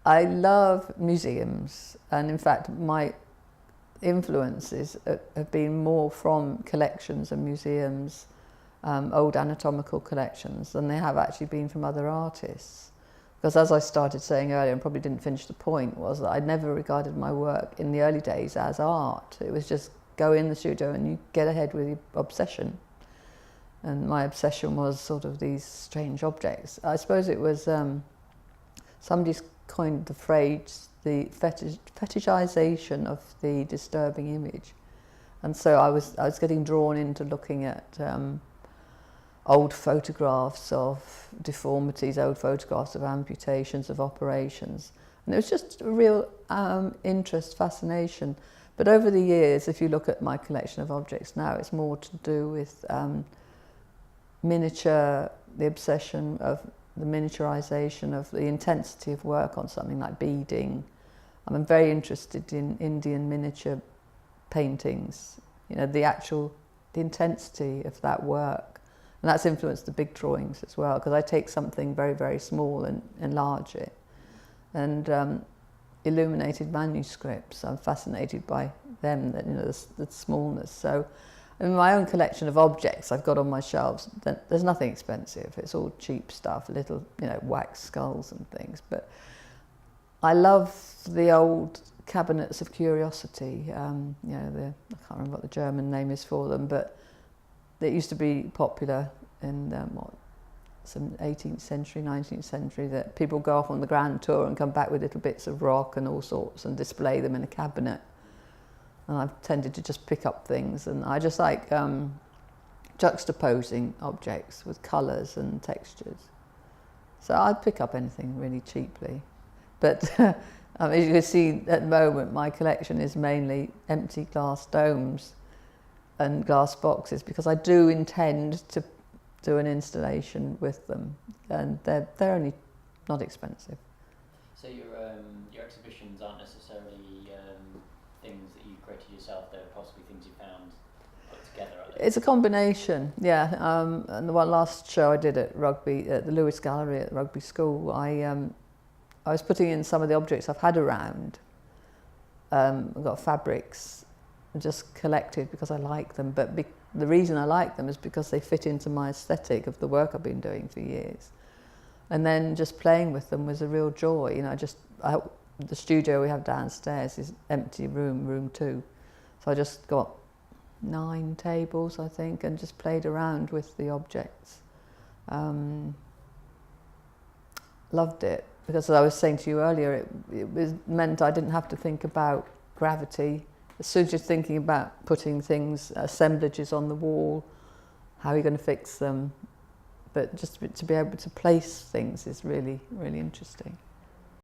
I love museums, and in fact my influences have been more from collections and museums, old anatomical collections, than they have actually been from other artists. Because as I started saying earlier, and probably didn't finish the point, was that I'd never regarded my work in the early days as art. It was just go in the studio and you get ahead with your obsession. And my obsession was sort of these strange objects. I suppose it was, somebody's coined the phrase, the fetishization of the disturbing image. And so I was getting drawn into looking at old photographs of deformities, old photographs of amputations, of operations. And it was just a real interest, fascination. But over the years, if you look at my collection of objects now, it's more to do with miniature, the obsession of the miniaturization of the intensity of work on something like beading. I'm very interested in Indian miniature paintings, you know, the intensity of that work. And that's influenced the big drawings as well, because I take something very, very small and enlarge it. And illuminated manuscripts, I'm fascinated by them, you know, the smallness. So in my own collection of objects I've got on my shelves, there's nothing expensive. It's all cheap stuff, little, you know, wax skulls and things. But I love the old cabinets of curiosity. You know, I can't remember what the German name is for them, but they used to be popular in some 18th century, 19th century, that people go off on the grand tour and come back with little bits of rock and all sorts and display them in a cabinet. And I've tended to just pick up things, and I just like juxtaposing objects with colours and textures. So I'd pick up anything really cheaply. But as you can see at the moment, my collection is mainly empty glass domes and glass boxes, because I do intend to do an installation with them, and they're only not expensive. So your exhibitions aren't necessarily things that you created yourself, they're possibly things you found put together? It's a combination, yeah. And the one last show I did at Rugby, at the Lewis Gallery at Rugby School, I was putting in some of the objects I've had around. I've got fabrics just collected because I like them, but the reason I like them is because they fit into my aesthetic of the work I've been doing for years. And then just playing with them was a real joy. You know, the studio we have downstairs is empty room 2. So I just got 9 tables, I think, and just played around with the objects. Loved it, because as I was saying to you earlier, it meant I didn't have to think about gravity. As soon as you're thinking about putting things, assemblages on the wall, how are you going to fix them? But just to be able to place things is really, really interesting.